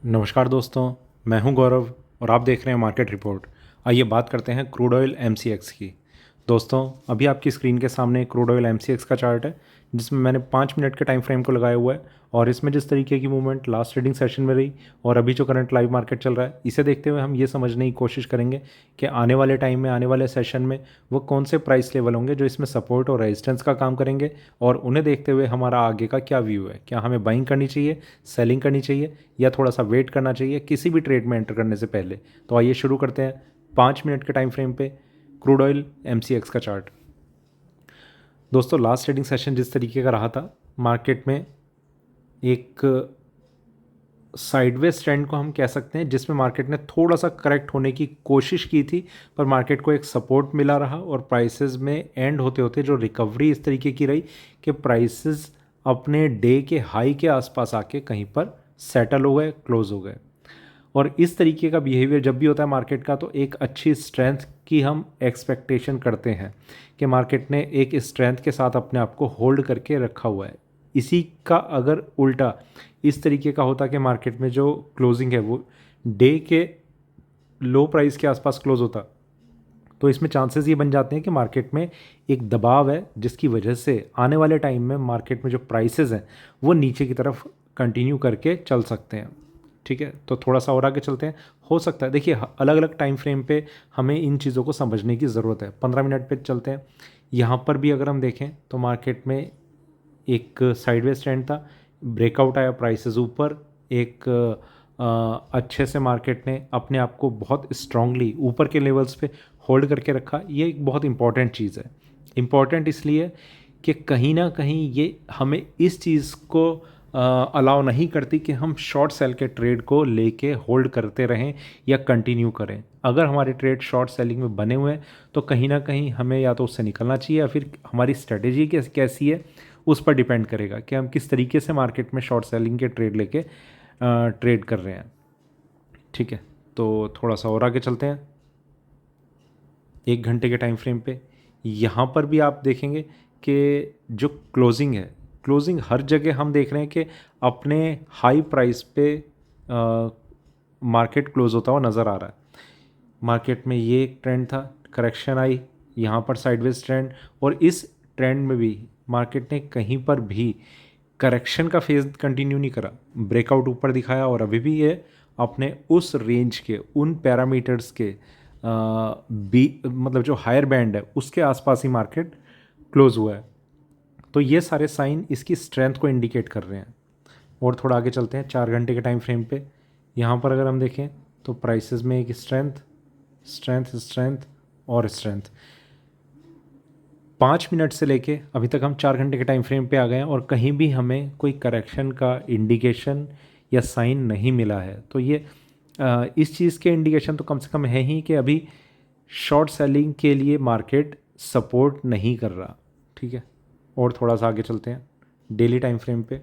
नमस्कार दोस्तों, मैं हूं गौरव और आप देख रहे हैं मार्केट रिपोर्ट। आइए बात करते हैं क्रूड ऑयल एमसीएक्स की। दोस्तों, अभी आपकी स्क्रीन के सामने क्रूड ऑयल एमसीएक्स का चार्ट है जिसमें मैंने 5 मिनट के टाइम फ्रेम को लगाया हुआ है और इसमें जिस तरीके की मूवमेंट लास्ट ट्रेडिंग सेशन में रही और अभी जो करंट लाइव मार्केट चल रहा है, इसे देखते हुए हम ये समझने की कोशिश करेंगे कि आने वाले टाइम में, आने वाले सेशन में वो कौन से प्राइस लेवल होंगे जो इसमें सपोर्ट और रेजिस्टेंस का काम करेंगे और उन्हें देखते हुए हमारा आगे का क्या व्यू है। क्या हमें बाइंग करनी चाहिए, सेलिंग करनी चाहिए या थोड़ा सा वेट करना चाहिए किसी भी ट्रेड में एंटर करने से पहले। तो आइए शुरू करते हैं 5 मिनट के टाइम फ्रेम पे क्रूड ऑयल एमसीएक्स का चार्ट। दोस्तों, लास्ट ट्रेडिंग सेशन जिस तरीके का रहा था, मार्केट में एक साइडवेज ट्रेंड को हम कह सकते हैं जिसमें मार्केट ने थोड़ा सा करेक्ट होने की कोशिश की थी, पर मार्केट को एक सपोर्ट मिला रहा और प्राइसेस में एंड होते होते जो रिकवरी इस तरीके की रही कि प्राइसेस अपने डे के हाई के आसपास आके कहीं पर सेटल हो गए, क्लोज हो गए। और इस तरीके का बिहेवियर जब भी होता है मार्केट का, तो एक अच्छी स्ट्रेंथ की हम एक्सपेक्टेशन करते हैं कि मार्केट ने एक स्ट्रेंथ के साथ अपने आप को होल्ड करके रखा हुआ है। इसी का अगर उल्टा इस तरीके का होता कि मार्केट में जो क्लोजिंग है वो डे के लो प्राइस के आसपास क्लोज होता, तो इसमें चांसेस ये बन जाते हैं कि मार्केट में एक दबाव है जिसकी वजह से आने वाले टाइम में मार्केट में जो प्राइसेस हैं वो नीचे की तरफ कंटिन्यू करके चल सकते हैं। ठीक है, तो थोड़ा सा और आगे चलते हैं। हो सकता है, देखिए, अलग अलग टाइम फ्रेम पे हमें इन चीज़ों को समझने की ज़रूरत है। 15 मिनट पे चलते हैं। यहाँ पर भी अगर हम देखें तो मार्केट में एक साइडवेज ट्रेंड था, ब्रेकआउट आया, प्राइसेस ऊपर, एक अच्छे से मार्केट ने अपने आप को बहुत स्ट्रांगली ऊपर के लेवल्स पे होल्ड करके रखा। ये एक बहुत इंपॉर्टेंट चीज़ है। इंपॉर्टेंट इसलिए कि कहीं ना कहीं ये हमें इस चीज़ को अलाउ नहीं करती कि हम शॉर्ट सेल के ट्रेड को लेके होल्ड करते रहें या कंटिन्यू करें। अगर हमारे ट्रेड शॉर्ट सेलिंग में बने हुए हैं तो कहीं ना कहीं हमें या तो उससे निकलना चाहिए या फिर हमारी स्ट्रेटेजी कैसी है उस पर डिपेंड करेगा कि हम किस तरीके से मार्केट में शॉर्ट सेलिंग के ट्रेड लेके ट्रेड कर रहे हैं। ठीक है, तो थोड़ा सा और आगे चलते हैं 1 घंटे के टाइम फ्रेम पे। यहाँ पर भी आप देखेंगे कि जो क्लोजिंग है, क्लोजिंग हर जगह हम देख रहे हैं कि अपने हाई प्राइस पे मार्केट क्लोज होता हुआ नज़र आ रहा है। मार्केट में ये एक ट्रेंड था, करेक्शन आई, यहाँ पर साइडवेज ट्रेंड, और इस ट्रेंड में भी मार्केट ने कहीं पर भी करेक्शन का फेज कंटिन्यू नहीं करा, ब्रेकआउट ऊपर दिखाया और अभी भी ये अपने उस रेंज के, उन पैरामीटर्स के मतलब जो हायर बैंड है उसके आसपास ही मार्केट क्लोज हुआ है। तो ये सारे साइन इसकी स्ट्रेंथ को इंडिकेट कर रहे हैं। और थोड़ा आगे चलते हैं 4 घंटे के टाइम फ्रेम पे। यहाँ पर अगर हम देखें तो प्राइसेस में एक स्ट्रेंथ, स्ट्रेंथ, स्ट्रेंथ और स्ट्रेंथ। 5 मिनट से लेके अभी तक हम 4 घंटे के टाइम फ्रेम पे आ गए हैं और कहीं भी हमें कोई करेक्शन का इंडिकेशन या साइन नहीं मिला है। तो ये इस चीज़ के इंडिकेशन तो कम से कम है ही कि अभी शॉर्ट सेलिंग के लिए मार्केट सपोर्ट नहीं कर रहा। ठीक है, और थोड़ा सा आगे चलते हैं डेली टाइम फ्रेम पे।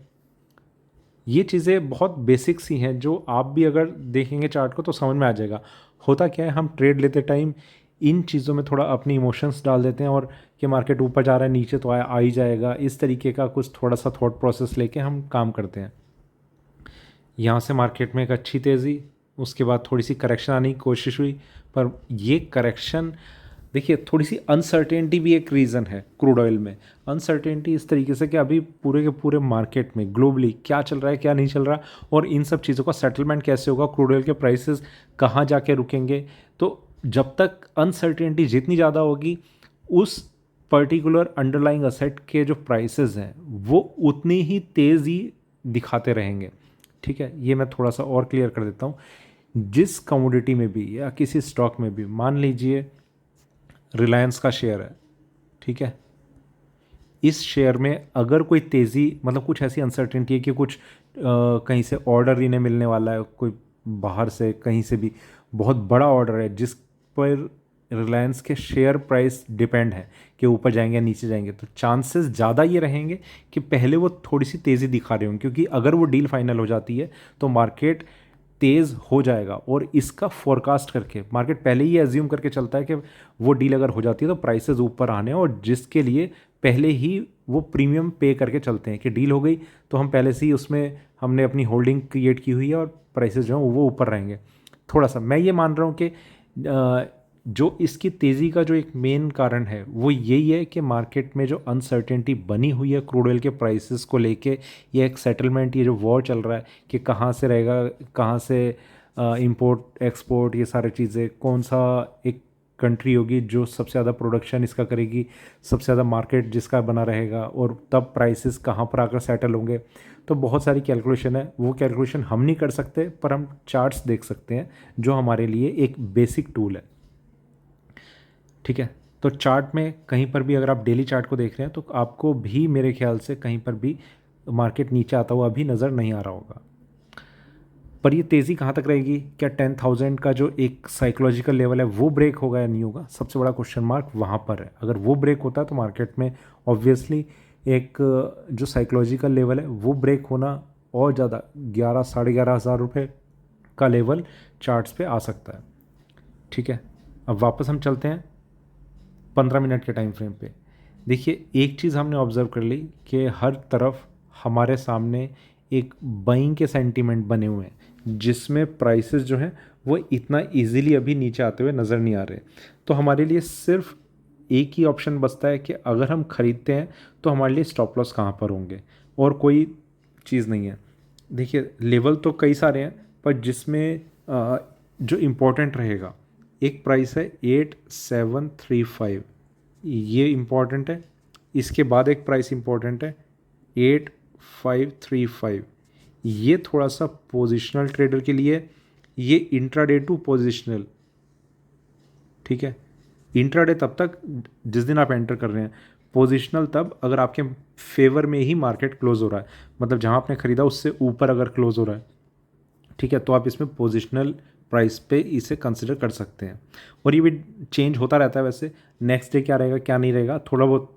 ये चीज़ें बहुत बेसिक सी हैं जो आप भी अगर देखेंगे चार्ट को तो समझ में आ जाएगा। होता क्या है, हम ट्रेड लेते टाइम इन चीज़ों में थोड़ा अपनी इमोशंस डाल देते हैं और कि मार्केट ऊपर जा रहा है, नीचे तो आ ही जाएगा, इस तरीके का कुछ थोड़ा सा थॉट प्रोसेस लेके हम काम करते हैं। यहाँ से मार्केट में एक अच्छी तेज़ी, उसके बाद थोड़ी सी करेक्शन आने की कोशिश हुई, पर ये करेक्शन, देखिए, थोड़ी सी अनसर्टेनिटी भी एक रीज़न है क्रूड ऑयल में। अनसर्टेनिटी इस तरीके से कि अभी पूरे के पूरे मार्केट में ग्लोबली क्या चल रहा है, क्या नहीं चल रहा, और इन सब चीज़ों का सेटलमेंट कैसे होगा, क्रूड ऑयल के प्राइसेस कहाँ जाके रुकेंगे। तो जब तक अनसर्टेनिटी जितनी ज़्यादा होगी, उस पर्टिकुलर अंडरलाइंग असेट के जो प्राइसेस हैं वो उतनी ही तेज़ी दिखाते रहेंगे। ठीक है, ये मैं थोड़ा सा और क्लियर कर देता हूँ। जिस कमोडिटी में भी या किसी स्टॉक में भी, मान लीजिए रिलायंस का शेयर है, ठीक है, इस शेयर में अगर कोई तेज़ी, मतलब कुछ ऐसी अनसर्टेनिटी है कि कुछ कहीं से ऑर्डर इन्हें मिलने वाला है, कोई बाहर से कहीं से भी बहुत बड़ा ऑर्डर है जिस पर रिलायंस के शेयर प्राइस डिपेंड है कि ऊपर जाएंगे या नीचे जाएंगे, तो चांसेस ज़्यादा ये रहेंगे कि पहले वो थोड़ी सी तेज़ी दिखा रहे होंगे, क्योंकि अगर वो डील फाइनल हो जाती है तो मार्केट तेज़ हो जाएगा। और इसका फोरकास्ट करके मार्केट पहले ही एज्यूम करके चलता है कि वो डील अगर हो जाती है तो प्राइसेस ऊपर आने हैं, और जिसके लिए पहले ही वो प्रीमियम पे करके चलते हैं कि डील हो गई तो हम पहले से ही उसमें हमने अपनी होल्डिंग क्रिएट की हुई है और प्राइसेस जो हैं वो ऊपर रहेंगे। थोड़ा सा मैं ये मान रहा हूँ कि जो इसकी तेज़ी का जो एक मेन कारण है वो यही है कि मार्केट में जो अनसर्टेनिटी बनी हुई है क्रूड ऑयल के प्राइसेस को लेके, ये एक सेटलमेंट, ये जो वॉर चल रहा है कि कहाँ से रहेगा, कहाँ से इंपोर्ट एक्सपोर्ट, ये सारी चीज़ें, कौन सा एक कंट्री होगी जो सबसे ज़्यादा प्रोडक्शन इसका करेगी, सबसे ज़्यादा मार्केट जिसका बना रहेगा, और तब प्राइसेस कहाँ पर आकर सेटल होंगे। तो बहुत सारी कैलकुलेशन है, वो कैलकुलेशन हम नहीं कर सकते पर हम चार्ट्स देख सकते हैं जो हमारे लिए एक बेसिक टूल है। ठीक है, तो चार्ट में कहीं पर भी अगर आप डेली चार्ट को देख रहे हैं तो आपको भी मेरे ख्याल से कहीं पर भी मार्केट नीचे आता हुआ अभी नज़र नहीं आ रहा होगा। पर ये तेज़ी कहाँ तक रहेगी? क्या 10,000 का जो एक साइकोलॉजिकल लेवल है वो ब्रेक होगा या नहीं होगा? सबसे बड़ा क्वेश्चन मार्क वहाँ पर है। अगर वो ब्रेक होता है तो मार्केट में ऑब्वियसली एक जो साइकोलॉजिकल लेवल है वो ब्रेक होना और ज़्यादा 11 साढ़े 11,000 रुपये का लेवल चार्ट्स पे आ सकता है। ठीक है, अब वापस हम चलते हैं 15 मिनट के टाइम फ्रेम पे। देखिए, एक चीज़ हमने ऑब्ज़र्व कर ली कि हर तरफ हमारे सामने एक बाइंग के सेंटीमेंट बने हुए हैं जिसमें प्राइसेस जो हैं वो इतना इजीली अभी नीचे आते हुए नज़र नहीं आ रहे। तो हमारे लिए सिर्फ एक ही ऑप्शन बचता है कि अगर हम ख़रीदते हैं तो हमारे लिए स्टॉप लॉस कहाँ पर होंगे, और कोई चीज़ नहीं है। देखिए, लेवल तो कई सारे हैं पर जिसमें जो इम्पोर्टेंट रहेगा, एक प्राइस है 8735, ये इम्पॉर्टेंट है। इसके बाद एक प्राइस इम्पॉर्टेंट है 8535, ये थोड़ा सा पोजिशनल ट्रेडर के लिए, ये इंट्राडे टू पोजिशनल। ठीक है, इंट्राडे तब तक जिस दिन आप एंटर कर रहे हैं, पोजिशनल तब अगर आपके फेवर में ही मार्केट क्लोज हो रहा है, मतलब जहां आपने ख़रीदा उससे ऊपर अगर क्लोज हो रहा है, ठीक है, तो आप इसमें पोजिशनल प्राइस पे इसे कंसिडर कर सकते हैं। और ये भी चेंज होता रहता है, वैसे नेक्स्ट डे क्या रहेगा क्या नहीं रहेगा, थोड़ा बहुत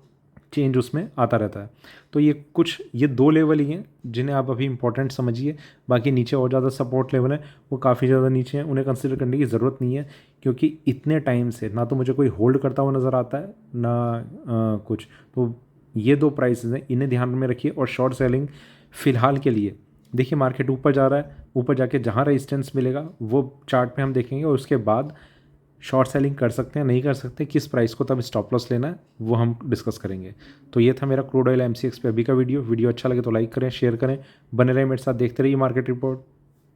चेंज उसमें आता रहता है। तो ये दो लेवल ही हैं जिन्हें आप अभी इंपॉर्टेंट समझिए। बाकी नीचे और ज़्यादा सपोर्ट लेवल है, वो काफ़ी ज़्यादा नीचे हैं, उन्हें कंसिडर करने की ज़रूरत नहीं है, क्योंकि इतने टाइम से ना तो मुझे कोई होल्ड करता हुआ नज़र आता है ना कुछ। तो ये दो प्राइसेस हैं, इन्हें ध्यान में रखिए। और शॉर्ट सेलिंग फ़िलहाल के लिए देखिए, मार्केट ऊपर जा रहा है, ऊपर जाके जहाँ रेजिस्टेंस मिलेगा वो चार्ट पे हम देखेंगे, और उसके बाद शॉर्ट सेलिंग कर सकते हैं नहीं कर सकते, किस प्राइस को तब स्टॉप लॉस लेना है वो हम डिस्कस करेंगे। तो ये था मेरा क्रूड ऑयल MCX पे अभी का वीडियो अच्छा लगे तो लाइक करें, शेयर करें, बने रहें मेरे साथ, देखते रहिए मार्केट रिपोर्ट।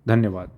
धन्यवाद।